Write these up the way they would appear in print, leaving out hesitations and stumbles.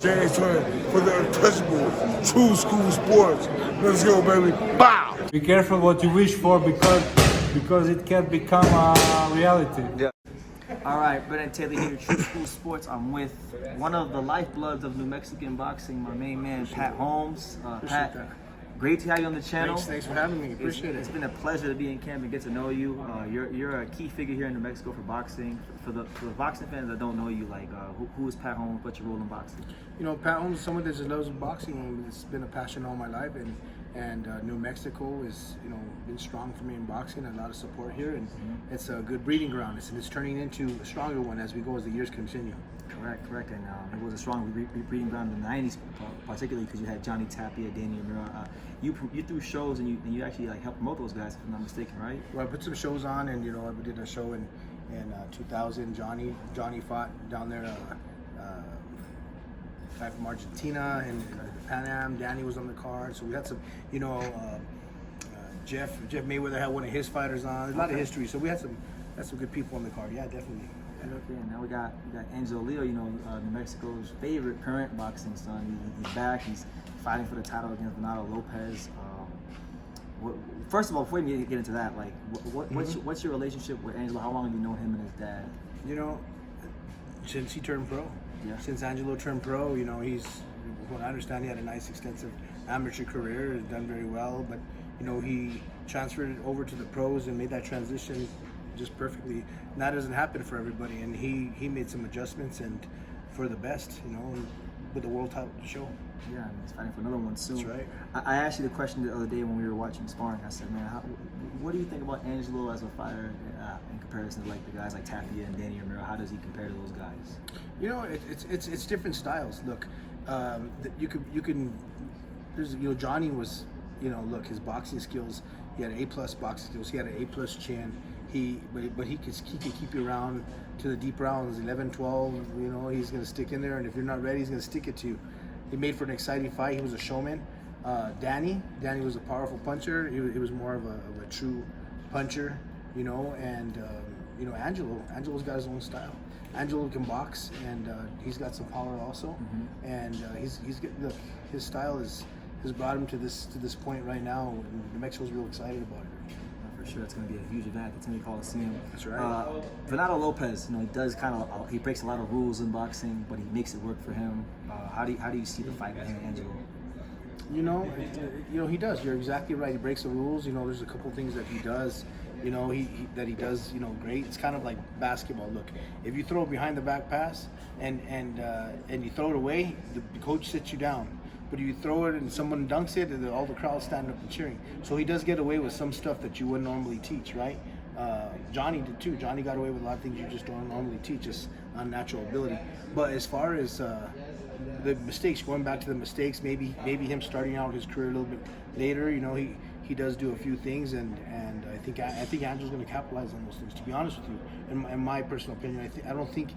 James Turner for the untouchable true school sports. Let's go, baby. Bow! Be careful what you wish for because it can become a reality. Yeah. All right, Brennan Taylor here, True School Sports. I'm with one of the lifebloods of New Mexican boxing, my main man, Pat Holmes. Pat, great to have you on the channel. Thanks for having me. Appreciate it. It's been a pleasure to be in camp and get to know you. You're a key figure here in New Mexico for boxing. For the boxing fans that don't know you, like who is Pat Holmes? What's your role in boxing? You know, Pat Holmes is someone that just loves boxing. It's been a passion all my life, and New Mexico is, you know, been strong for me in boxing. A lot of support here, and it's a good breeding ground. It's turning into a stronger one as we go, as the years continue. Correct. And it was a strong breeding ground in the '90s, particularly because you had Johnny Tapia, Romero. You threw shows and you actually like helped promote those guys, if I'm not mistaken, right? Well, I put some shows on, and you know, I did a show in 2000. Johnny fought down there. Guy from Argentina and Pan Am. Danny was on the card, so we had some, you know, Jeff Mayweather had one of his fighters on. There's a lot of history, so we had some good people on the card. Yeah, definitely. Okay, now we got Angelo Leo, you know, New Mexico's favorite current boxing son. He's back. He's fighting for the title against Venado Lopez. First of all, before we get into that, like, what's your relationship with Angelo? How long have you known him and his dad? You know, since he turned pro. Yeah. Since Angelo turned pro, you know, he's, what I understand, he had a nice extensive amateur career, has done very well, but you know, he transferred it over to the pros and made that transition just perfectly. And that doesn't happen for everybody, and he made some adjustments, and for the best, you know, with the world title to show. Yeah, and he's fighting for another one soon. That's right. I asked you the question the other day when we were watching sparring. I said, man, what do you think about Angelo as a fighter in comparison to like the guys like Tapia and Danny Romero? How does he compare to those guys? You know, it's different styles. Look, you can. There's, you know, Johnny was, you know, look, his boxing skills. He had A+ boxing skills. He had an A+ chin. But he could keep you around to the deep rounds, 11, 12. You know, he's gonna stick in there, and if you're not ready, he's gonna stick it to you. He made for an exciting fight. He was a showman. Danny was a powerful puncher. He was more of a true puncher, you know. And you know, Angelo's got his own style. Angelo can box, and he's got some power also. And look, his style has brought him to this point right now. And New Mexico's real excited about it. For sure, it's going to be a huge event at the Timmy Coliseum. That's right. Venado Lopez, you know, he does he breaks a lot of rules in boxing, but he makes it work for him. How do you see the fight with him and Angelo? You know, he does. You're exactly right. He breaks the rules. You know, there's a couple things that he does. You know, he does. You know, great. It's kind of like basketball. Look, if you throw a behind the back pass and you throw it away, the coach sits you down. But if you throw it and someone dunks it, and all the crowd stand up and cheering. So he does get away with some stuff that you wouldn't normally teach, right? Johnny did too. Johnny got away with a lot of things you just don't normally teach, just unnatural ability. But as far as the mistakes, going back to the mistakes, maybe him starting out his career a little bit later, you know, he does do a few things, and I think Angelo's going to capitalize on those things. To be honest with you, in my personal opinion, I don't think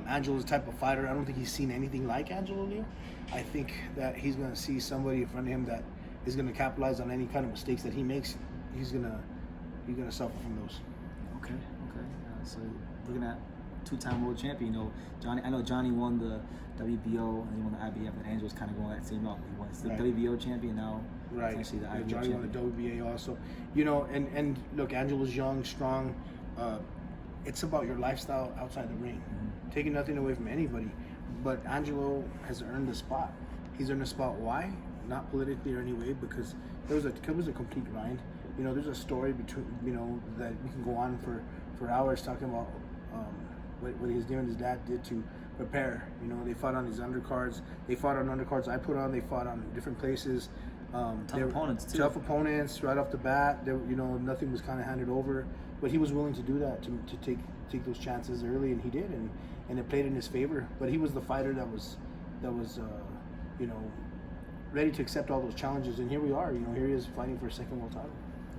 Angelo's the type of fighter. I don't think he's seen anything like Angelo Leo. I think that he's going to see somebody in front of him that is going to capitalize on any kind of mistakes that he makes. He's going to suffer from those. Okay. So looking at two-time world champion, you know, Johnny. I know Johnny won the WBO and he won the IBF, and Angelo's kind of going that same route. He won the WBO champion now. Right. Essentially the IBF Johnny champion. won the WBA also. You know, and look, Angelo's young, strong. It's about your lifestyle outside the ring. Taking nothing away from anybody, but Angelo has earned a spot. He's earned a spot. Why? Not politically or any way, because it was a complete grind. You know, there's a story between, you know, that we can go on for hours talking about what his dad did to prepare. You know, they fought on these undercards. They fought on undercards I put on. They fought on different places. Tough opponents too. Tough opponents right off the bat. You know, nothing was kind of handed over, but he was willing to do that, to take those chances early, and he did, and it played in his favor. But he was the fighter that was you know, ready to accept all those challenges, and here we are. You know, here he is fighting for a second world title.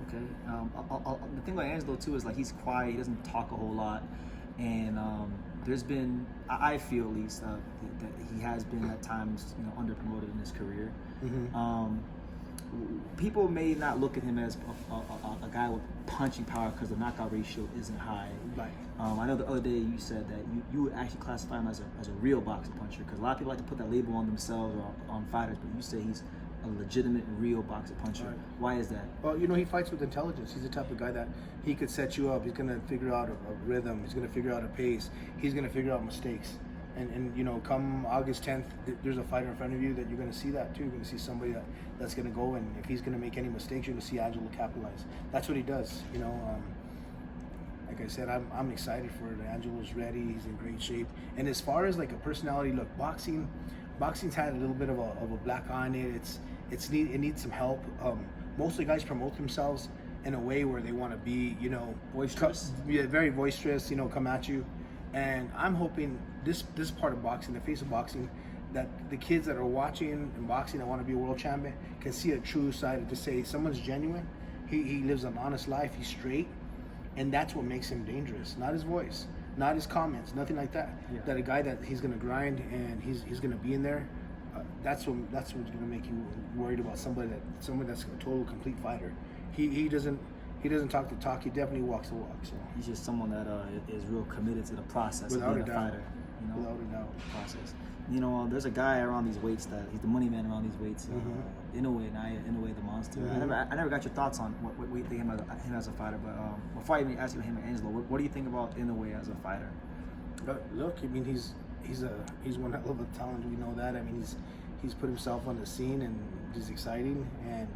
Okay. The thing about Angelo too is like he's quiet. He doesn't talk a whole lot, and there's been, I feel at least, that he has been at times, you know, under promoted in his career. people may not look at him as a guy with punching power because the knockout ratio isn't high. Right. I know the other day you said that you would actually classify him as a real boxing puncher, because a lot of people like to put that label on themselves or on fighters, but you say he's a legitimate, real boxing puncher. Right. Why is that? Well, you know, he fights with intelligence. He's the type of guy that he could set you up. He's going to figure out a rhythm. He's going to figure out a pace. He's going to figure out mistakes. And you know, come August 10th, there's a fighter in front of you that you're going to see that too. You're going to see somebody that's going to go, and if he's going to make any mistakes, you're going to see Angelo capitalize. That's what he does. You know, like I said, I'm excited for it. Angelo's ready. He's in great shape. And as far as like a personality, look, boxing's had a little bit of a black eye on it. It needs some help. Most of the guys promote themselves in a way where they want to be, you know, boisterous. Very boisterous. You know, come at you. And I'm hoping this part of boxing, the face of boxing, that the kids that are watching and boxing that want to be a world champion can see a true side to say someone's genuine. He lives an honest life. He's straight, and that's what makes him dangerous. Not his voice, not his comments, nothing like that. Yeah. That a guy that he's gonna grind and he's gonna be in there. That's what's gonna make you worried about someone that's a total complete fighter. He doesn't talk the talk. He definitely walks the walk. So he's just someone that is real committed to the process without of being a a doubt. fighter. You know, Without a doubt. Process. You know, there's a guy around these weights that he's the money man around these weights. Inoue, Naoya Inoue, the monster. I never got your thoughts on what you think him as a fighter. But before I even ask you him and Angelo, what do you think about Inoue as a fighter? Look, I mean, he's one hell of a talent. We know that. I mean, he's put himself on the scene, and he's exciting. And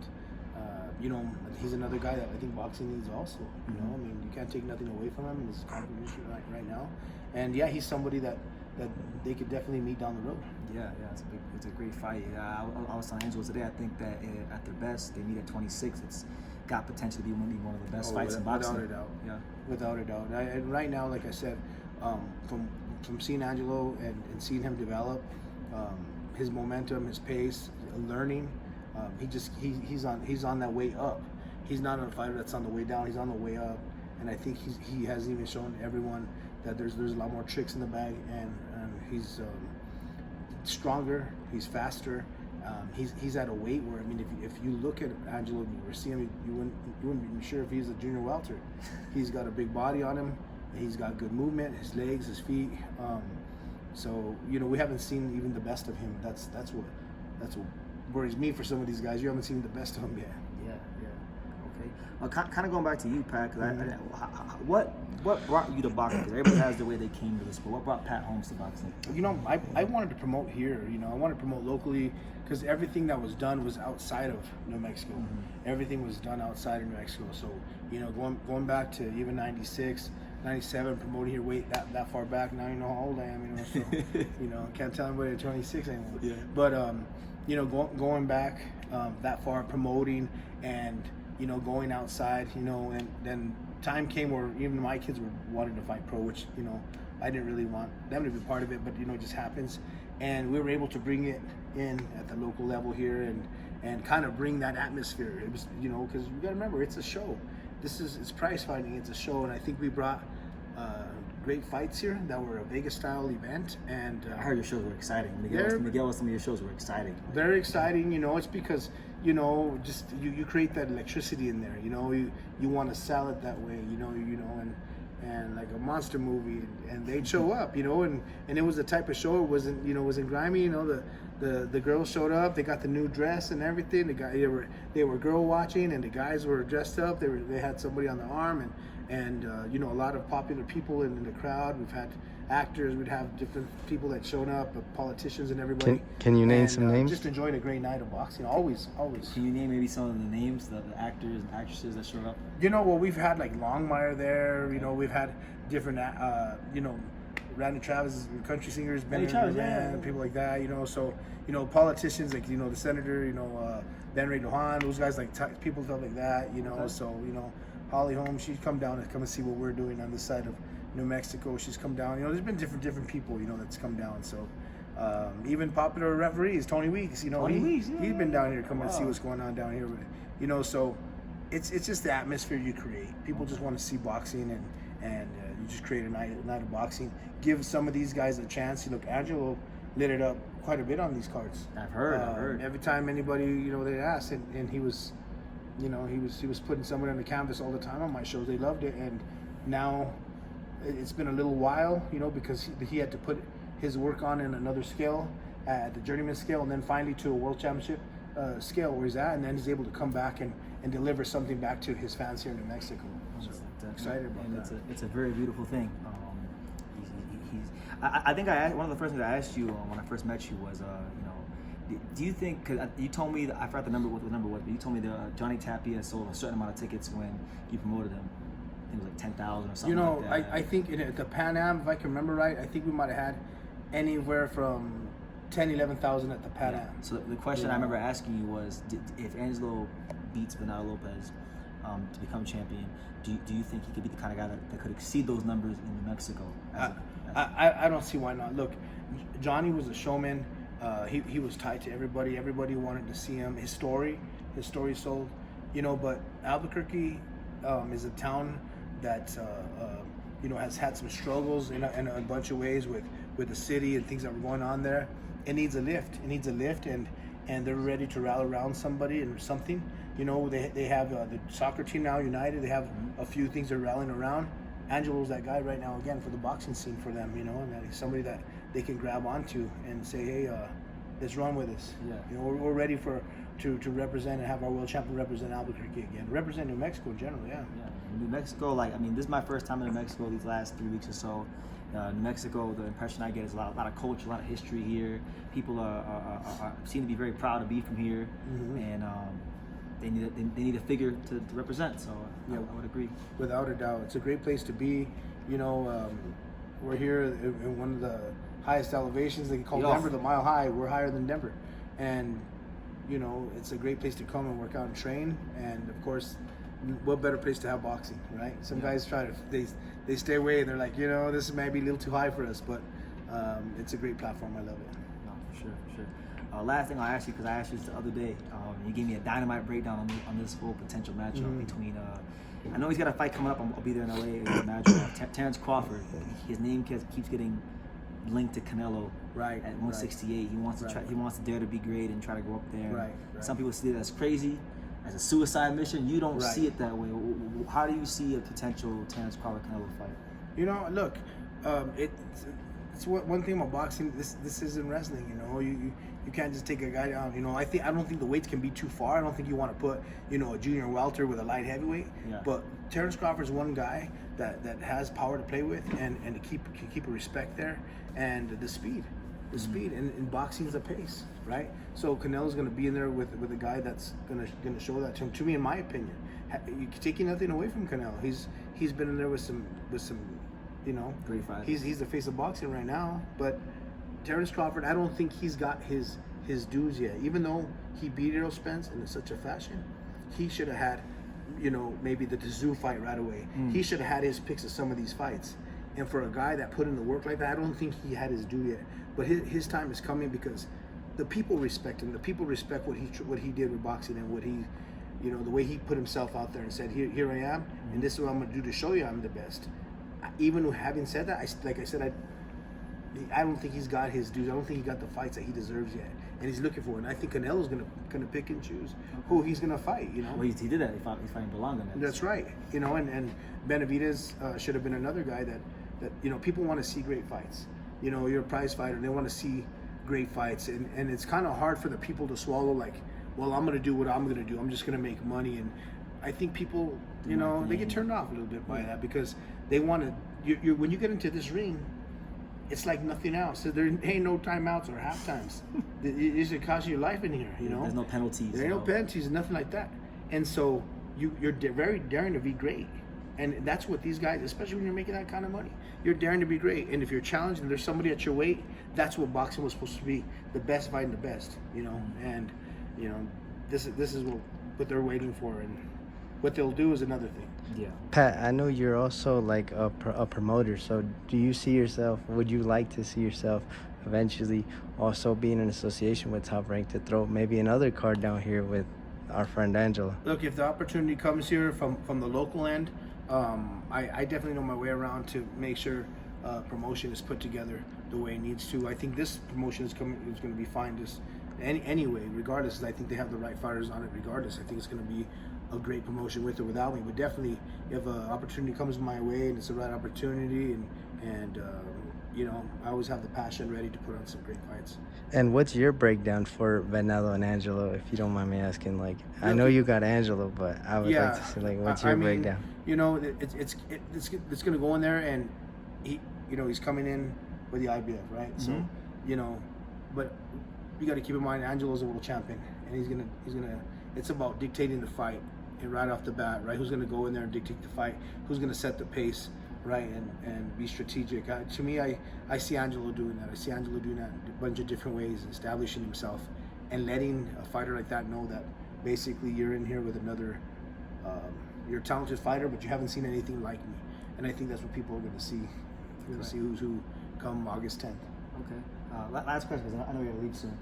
you know, he's another guy that I think boxing needs also. You know, I mean, you can't take nothing away from him in his competition right now. And yeah, he's somebody that they could definitely meet down the road. Yeah, it's a great fight. I was telling Angelo today, I think that at their best, they meet at 26. It's got potential to be one of the best fights in boxing. Without a doubt. Yeah. Without a doubt. And right now, like I said, from seeing Angelo and seeing him develop, his momentum, his pace, learning, he's on that way up. He's not a fighter that's on the way down. He's on the way up, and I think he has even shown everyone that there's a lot more tricks in the bag, and he's stronger. He's faster. He's at a weight where, I mean, if you look at Angelo and you see him, you wouldn't be sure if he's a junior welter. He's got a big body on him. He's got good movement. His legs, his feet. So you know, we haven't seen even the best of him. That's what worries me for some of these guys. You haven't seen the best of them yet. Yeah. Okay. Kind of going back to you, Pat. Cause what brought you to boxing? Because everybody has the way they came to the sport. What brought Pat Holmes to boxing? You know, I wanted to promote here. You know, I wanted to promote locally because everything that was done was outside of New Mexico. Everything was done outside of New Mexico. So you know, going back to even 96. 97, promoting here, wait that far back. Now you know how old I am, you know. So you know, can't tell anybody at 26 anymore. Yeah. But you know, going back that far, promoting, and you know, going outside, you know, and then time came where even my kids were wanting to fight pro, which you know, I didn't really want them to be part of it, but you know, it just happens, and we were able to bring it in at the local level here, and kind of bring that atmosphere. It was, you know, because you got to remember, it's a show. It's prize fighting. It's a show, and I think we brought great fights here that were a Vegas-style event. And I heard your shows were exciting. Miguel, some of your shows were exciting. Very exciting. You know, it's because you know, just you create that electricity in there. You know, you want to sell it that way. You know, and like a monster movie, and they'd show up. You know, and it was the type of show. It wasn't grimy. You know, the girls showed up. They got the new dress and everything. They were girl watching, and the guys were dressed up. They had somebody on the arm, and you know, a lot of popular people in the crowd. We've had actors. We'd have different people that showed up, politicians and everybody. Can you name some names? Just enjoying a great night of boxing. Always. Can you name maybe some of the names, the actors and actresses that showed up? You know, well, we've had like Longmire there. You know, we've had different, you know, Randy Travis, country singers, Ben and people like that, you know. So, you know, politicians like, you know, the senator, you know, Ben Ray Lujan, those guys, like people stuff like that, you know. Okay. So, you know, Holly Holmes, she's come down to come and see what we're doing on this side of New Mexico. She's come down. You know, there's been different people, you know, that's come down. So, even popular referees, Tony Weeks, you know, he's been down here coming to see what's going on down here. You know, so it's just the atmosphere you create. People just want to see boxing, and you just create a night of boxing. Give some of these guys a chance. You look, Angelo lit it up quite a bit on these cards. I've heard. Every time anybody, they asked, and he was, he was putting someone on the canvas all the time on my shows. They loved it, and now it's been a little while, because he had to put his work on in another scale, at the journeyman scale, and then finally to a world championship scale where he's at, and then he's able to come back and deliver something back to his fans here in New Mexico. So excited about that. It's a very beautiful thing. I think one of the first things I asked you when I first met you was, do you think? Because you told me I forgot what the number was, but you told me that Johnny Tapia sold a certain amount of tickets when you promoted him. I think it was like 10,000 or something. Like that. I think at the Pan Am, if I can remember right, I think we might have had anywhere from 10, 11,000 at the Pan Am. So the question I remember asking you was, if Angelo beats Venado Lopez to become champion, do you think he could be the kind of guy that could exceed those numbers in New Mexico? I don't see why not. Look, Johnny was a showman. He was tied to everybody. Everybody wanted to see him. His story sold. But Albuquerque is a town that has had some struggles in a bunch of ways with the city and things that were going on there. It needs a lift. And they're ready to rally around somebody and something. They have the soccer team now united. They have a few things they're rallying around. Angelo's that guy right now again for the boxing scene for them, and that he's somebody that they can grab onto and say, hey, let's run with us. Yeah. We're ready to represent and have our world champion represent Albuquerque again, represent New Mexico in general. Yeah. New Mexico, this is my first time in New Mexico these last 3 weeks or so. New Mexico, the impression I get is a lot of culture, a lot of history here. People are seem to be very proud to be from here, and they need a figure to represent. So I would agree. Without a doubt, it's a great place to be. We're here in one of the highest elevations. They call Denver the Mile High. We're higher than Denver, and it's a great place to come and work out and train. And of course, what better place to have boxing, right? Some guys they stay away and they're like, this might be a little too high for us, but it's a great platform. I love it. No, for sure. Last thing I'll ask you, because I asked you this the other day, you gave me a dynamite breakdown on this whole potential matchup between. I know he's got a fight coming up. I'll be there in LA. It's a matchup. Terence Crawford. His name keeps getting linked to Canelo. Right. At 168, he wants to try. He wants to dare to be great and try to go up there. Right. Some people see it as crazy, as a suicide mission. You don't see it that way. How do you see a potential Terence Crawford Canelo fight? Look, it's one thing about boxing. This isn't wrestling. You can't just take a guy down. I don't think the weights can be too far. I don't think you want to put a junior welter with a light heavyweight. Yeah. But Terence Crawford's one guy that has power to play with and to keep a respect there, and the speed. The speed and boxing is the pace, right? So Canelo's going to be in there with a guy that's going to show that to him. To me, in my opinion, you're taking nothing away from Canelo. He's been in there with some great fight. He's the face of boxing right now. But Terence Crawford, I don't think he's got his dues yet. Even though he beat Errol Spence in such a fashion, he should have had maybe the Tszyu fight right away. He should have had his picks of some of these fights. And for a guy that put in the work like that, I don't think he had his due yet. But his time is coming because the people respect him. The people respect what he did with boxing and what he, the way he put himself out there and said, here I am, and this is what I'm going to do to show you I'm the best. Even having said that, I don't think he's got his dues. I don't think he got the fights that he deserves yet, and he's looking for it. And I think Canelo's gonna pick and choose who he's gonna fight. Well, he did that. He's fighting Belonga. That's right. And Benavidez should have been another guy that people want to see great fights. You're a prize fighter, and they want to see great fights, and it's kind of hard for the people to swallow. Like, well, I'm gonna do what I'm gonna do. I'm just gonna make money, and I think people, they get turned off a little bit by that because they want to. When you get into this ring, it's like nothing else. So there ain't no timeouts or half times. It should cost you your life in here. There's no penalties. There ain't no penalties, nothing like that. And so you're very daring to be great. And that's what these guys, especially when you're making that kind of money, you're daring to be great. And if you're challenged and there's somebody at your weight, that's what boxing was supposed to be: the best fighting the best. And this is what they're waiting for, and what they'll do is another thing. Yeah. Pat, I know you're also like a promoter. So do you see yourself? Would you like to see yourself eventually also being in association with Top Rank to throw maybe another card down here with our friend Angelo? Look, if the opportunity comes here from the local end, I definitely know my way around to make sure promotion is put together the way it needs to. I think this promotion is going to be fine just anyway, regardless. I think they have the right fighters on it regardless. I think it's going to be a great promotion with or without me. But definitely, if an opportunity comes my way and it's the right opportunity, and you know, I always have the passion ready to put on some great fights. And what's your breakdown for Venado and Angelo, if you don't mind me asking? Like, I know you got Angelo, but I would like to see, like, what's your breakdown? You know, it's going to go in there, and he's coming in with the IBF, right? Mm-hmm. So, you know, but you got to keep in mind Angelo's a world champion, and he's gonna. It's about dictating the fight, and right off the bat, right? Who's gonna go in there and dictate the fight? Who's gonna set the pace, right? And be strategic. To me, I see Angelo doing that. I see Angelo doing that in a bunch of different ways, establishing himself, and letting a fighter like that know that basically you're in here with another. You're a talented fighter, but you haven't seen anything like me, and I think that's what people are gonna see. We're gonna see who's who come August 10th. Okay. Last question, because I know you're gonna leave soon.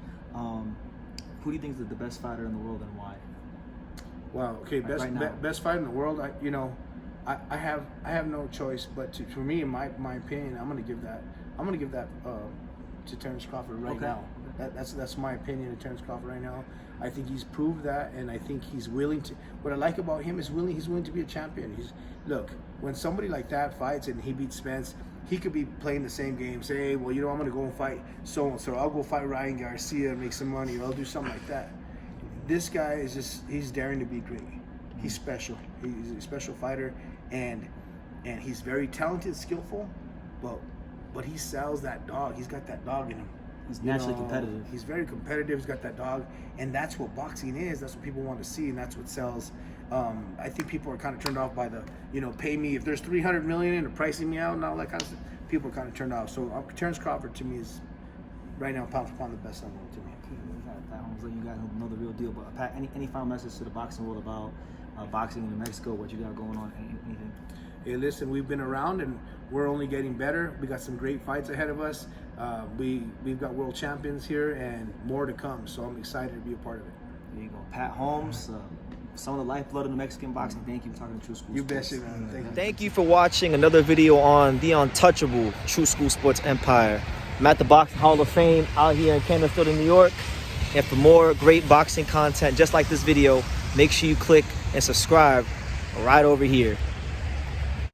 Who do you think is the best fighter in the world, and why? Wow. Okay. Best fighter in the world. I have no choice but for me, in my opinion, I'm gonna give that to Terence Crawford right now. That's my opinion of Terence Crawford right now. I think he's proved that, and I think he's willing to. What I like about him is he's willing to be a champion. Look, when somebody like that fights and he beats Spence, he could be playing the same game. Say, hey, well, I'm going to go and fight so-and-so. I'll go fight Ryan Garcia and make some money, or I'll do something like that. This guy is he's daring to be great. He's special. He's a special fighter, and he's very talented, skillful, but he sells that dog. He's got that dog in him. He's naturally competitive. He's very competitive. He's got that dog, and that's what boxing is. That's what people want to see, and that's what sells. I think people are kind of turned off by the, pay me if there's $300 million and pricing me out and all that kind of stuff. People are kind of turned off. So Terence Crawford to me is right now pound for pound the best someone to me. Pat Holmes, letting you guys know the real deal. But Pat, any final message to the boxing world about boxing in Mexico? What you got going on? Anything? Hey, listen, we've been around and we're only getting better. We got some great fights ahead of us. We've got world champions here and more to come. So I'm excited to be a part of it. There you go, Pat Holmes. Some of the lifeblood of the Mexican boxing. Thank you for talking to True School Sports. You bet, man. Thank you for watching another video on the untouchable True School Sports empire. I'm at the Boxing Hall of Fame out here in Canada, New York. And for more great boxing content just like this video, make sure you click and subscribe right over here.